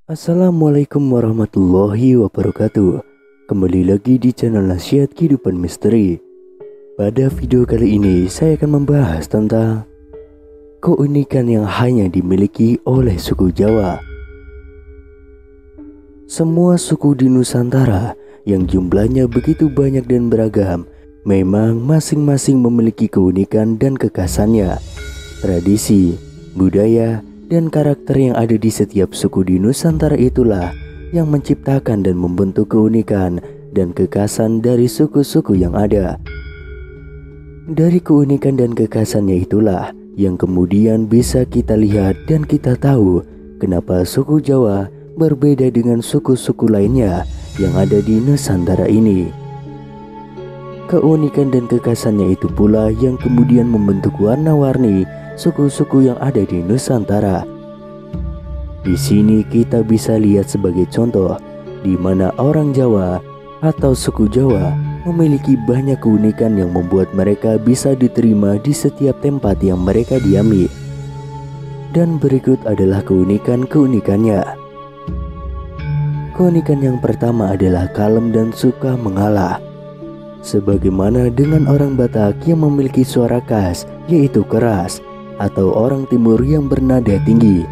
Assalamualaikum warahmatullahi wabarakatuh. Kembali lagi di channel Nasihat Kehidupan Misteri. Pada video kali ini saya akan membahas tentang keunikan yang hanya dimiliki oleh suku Jawa. Semua suku di Nusantara yang jumlahnya begitu banyak dan beragam, memang masing-masing memiliki keunikan dan kekhasannya, tradisi, budaya, dan karakter yang ada di setiap suku di Nusantara itulah yang menciptakan dan membentuk keunikan dan kekhasan dari suku-suku yang ada. Dari keunikan dan kekhasannya itulah yang kemudian bisa kita lihat dan kita tahu kenapa suku Jawa berbeda dengan suku-suku lainnya yang ada di Nusantara ini. Keunikan dan kekhasannya itu pula yang kemudian membentuk warna-warni suku-suku yang ada di Nusantara. Di sini kita bisa lihat sebagai contoh di mana orang Jawa atau suku Jawa memiliki banyak keunikan yang membuat mereka bisa diterima di setiap tempat yang mereka diami. Dan berikut adalah keunikan-keunikannya. Keunikan yang pertama adalah kalem dan suka mengalah. Sebagaimana dengan orang Batak yang memiliki suara khas yaitu keras, atau orang Timur yang bernada tinggi,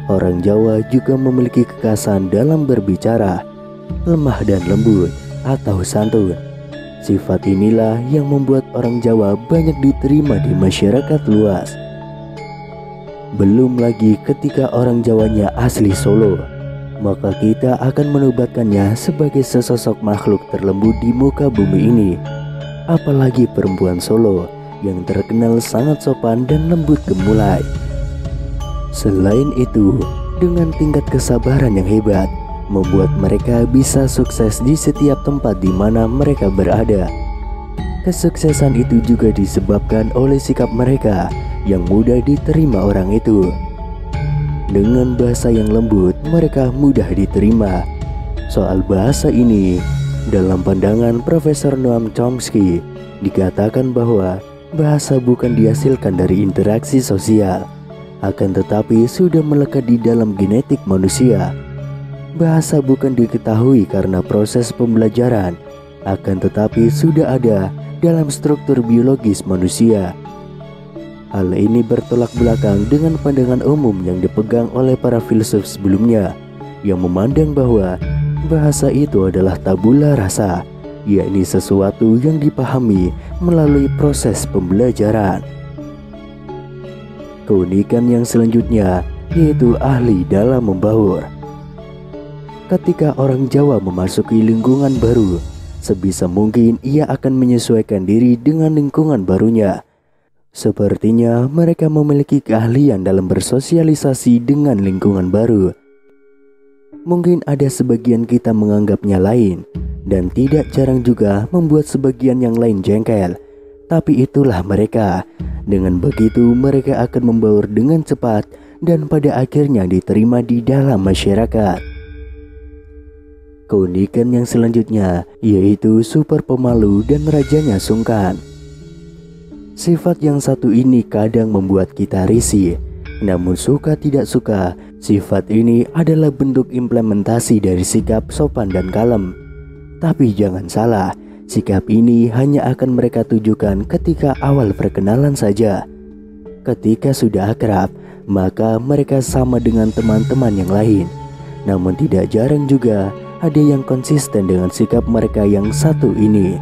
orang Jawa juga memiliki kekhasan dalam berbicara, lemah dan lembut atau santun. Sifat inilah yang membuat orang Jawa banyak diterima di masyarakat luas. Belum lagi ketika orang Jawanya asli Solo, maka kita akan menobatkannya sebagai sesosok makhluk terlembut di muka bumi ini. Apalagi perempuan Solo yang terkenal sangat sopan dan lembut gemulai. Selain itu, dengan tingkat kesabaran yang hebat, membuat mereka bisa sukses di setiap tempat di mana mereka berada. Kesuksesan itu juga disebabkan oleh sikap mereka yang mudah diterima orang itu. Dengan bahasa yang lembut, mereka mudah diterima. Soal bahasa ini, dalam pandangan Profesor Noam Chomsky, dikatakan bahwa bahasa bukan dihasilkan dari interaksi sosial, akan tetapi sudah melekat di dalam genetik manusia. Bahasa bukan diketahui karena proses pembelajaran, akan tetapi sudah ada dalam struktur biologis manusia. Hal ini bertolak belakang dengan pandangan umum yang dipegang oleh para filsuf sebelumnya, yang memandang bahwa bahasa itu adalah tabula rasa, yakni sesuatu yang dipahami melalui proses pembelajaran. Keunikan yang selanjutnya yaitu ahli dalam membaur. Ketika orang Jawa memasuki lingkungan baru, sebisa mungkin ia akan menyesuaikan diri dengan lingkungan barunya. Sepertinya mereka memiliki keahlian dalam bersosialisasi dengan lingkungan baru. Mungkin ada sebagian kita menganggapnya lain, dan tidak jarang juga membuat sebagian yang lain jengkel. Tapi itulah mereka. Dengan begitu mereka akan membaur dengan cepat dan pada akhirnya diterima di dalam masyarakat. Keunikan yang selanjutnya yaitu super pemalu dan rajanya sungkan. Sifat yang satu ini kadang membuat kita risih. Namun suka tidak suka, sifat ini adalah bentuk implementasi dari sikap sopan dan kalem. Tapi jangan salah, sikap ini hanya akan mereka tujukan ketika awal perkenalan saja. Ketika sudah akrab, maka mereka sama dengan teman-teman yang lain. Namun tidak jarang juga ada yang konsisten dengan sikap mereka yang satu ini.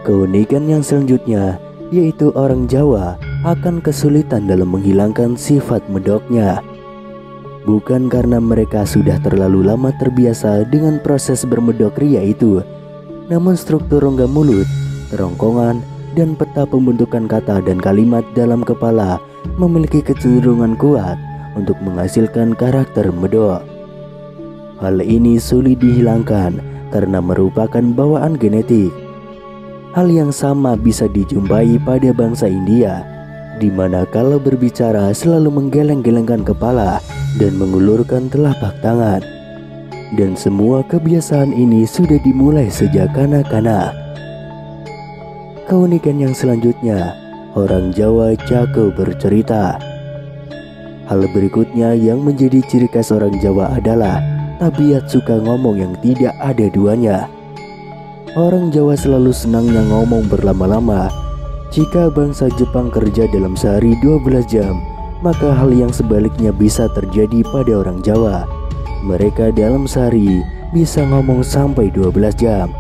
Keunikan yang selanjutnya yaitu orang Jawa akan kesulitan dalam menghilangkan sifat medoknya. Bukan karena mereka sudah terlalu lama terbiasa dengan proses bermedok ria itu, namun struktur rongga mulut, kerongkongan, dan peta pembentukan kata dan kalimat dalam kepala memiliki kecenderungan kuat untuk menghasilkan karakter medok. Hal ini sulit dihilangkan karena merupakan bawaan genetik. Hal yang sama bisa dijumpai pada bangsa India, di mana kalau berbicara selalu menggeleng-gelengkan kepala dan mengulurkan telapak tangan. Dan semua kebiasaan ini sudah dimulai sejak kanak-kanak. Keunikan yang selanjutnya, orang Jawa jago bercerita. Hal berikutnya yang menjadi ciri khas orang Jawa adalah tabiat suka ngomong yang tidak ada duanya. Orang Jawa selalu senangnya ngomong berlama-lama. Jika bangsa Jepang kerja dalam sehari 12 jam, maka hal yang sebaliknya bisa terjadi pada orang Jawa. Mereka dalam sehari bisa ngomong sampai 12 jam.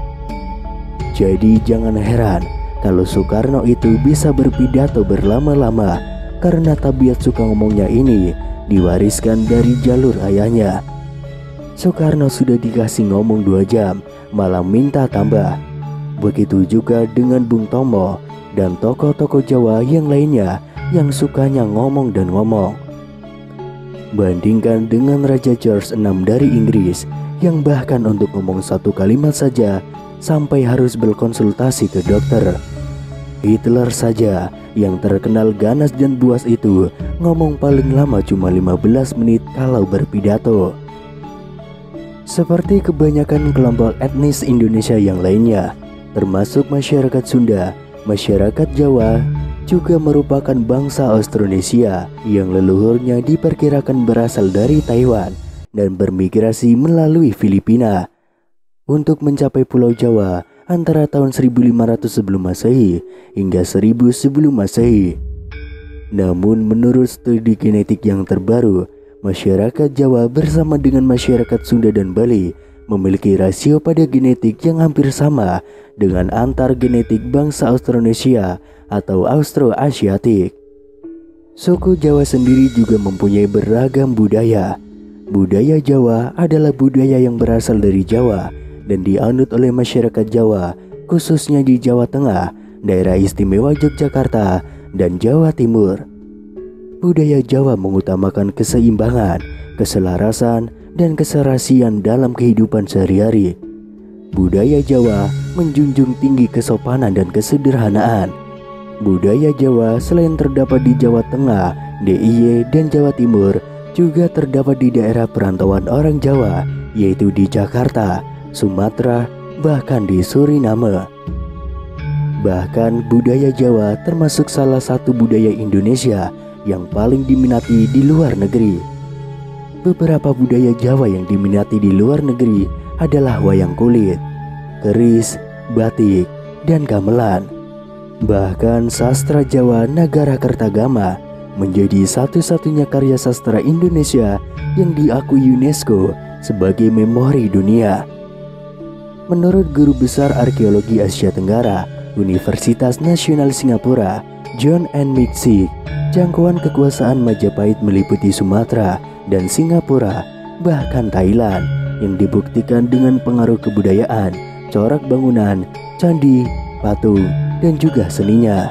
Jadi jangan heran kalau Soekarno itu bisa berpidato berlama-lama, karena tabiat suka ngomongnya ini diwariskan dari jalur ayahnya. Soekarno sudah dikasih ngomong 2 jam, malah minta tambah. Begitu juga dengan Bung Tomo dan tokoh-tokoh Jawa yang lainnya yang sukanya ngomong dan ngomong. Bandingkan dengan Raja Charles VI dari Inggris yang bahkan untuk ngomong satu kalimat saja sampai harus berkonsultasi ke dokter. Hitler saja yang terkenal ganas dan buas itu ngomong paling lama cuma 15 menit kalau berpidato. Seperti kebanyakan kelompok etnis Indonesia yang lainnya, termasuk masyarakat Sunda, masyarakat Jawa juga merupakan bangsa Austronesia yang leluhurnya diperkirakan berasal dari Taiwan dan bermigrasi melalui Filipina untuk mencapai Pulau Jawa antara tahun 1500 sebelum Masehi hingga 1000 sebelum Masehi. Namun menurut studi genetik yang terbaru, masyarakat Jawa bersama dengan masyarakat Sunda dan Bali memiliki rasio pada genetik yang hampir sama dengan antar genetik bangsa Austronesia atau Austroasiatik. Suku Jawa sendiri juga mempunyai beragam budaya. Budaya Jawa adalah budaya yang berasal dari Jawa dan dianut oleh masyarakat Jawa, khususnya di Jawa Tengah, daerah istimewa Yogyakarta, dan Jawa Timur. Budaya Jawa mengutamakan keseimbangan, keselarasan, dan keserasian dalam kehidupan sehari-hari. Budaya Jawa menjunjung tinggi kesopanan dan kesederhanaan. Budaya Jawa selain terdapat di Jawa Tengah, DIY, dan Jawa Timur, juga terdapat di daerah perantauan orang Jawa, yaitu di Jakarta, Sumatera, bahkan di Suriname. Bahkan budaya Jawa termasuk salah satu budaya Indonesia yang paling diminati di luar negeri. Beberapa budaya Jawa yang diminati di luar negeri adalah wayang kulit, keris, batik, dan gamelan. Bahkan sastra Jawa Nagara Kertagama menjadi satu-satunya karya sastra Indonesia yang diakui UNESCO sebagai memori dunia. Menurut Guru Besar Arkeologi Asia Tenggara, Universitas Nasional Singapura, John N. Miksik, jangkauan kekuasaan Majapahit meliputi Sumatera dan Singapura, bahkan Thailand, yang dibuktikan dengan pengaruh kebudayaan, corak bangunan, candi, patung, dan juga seninya.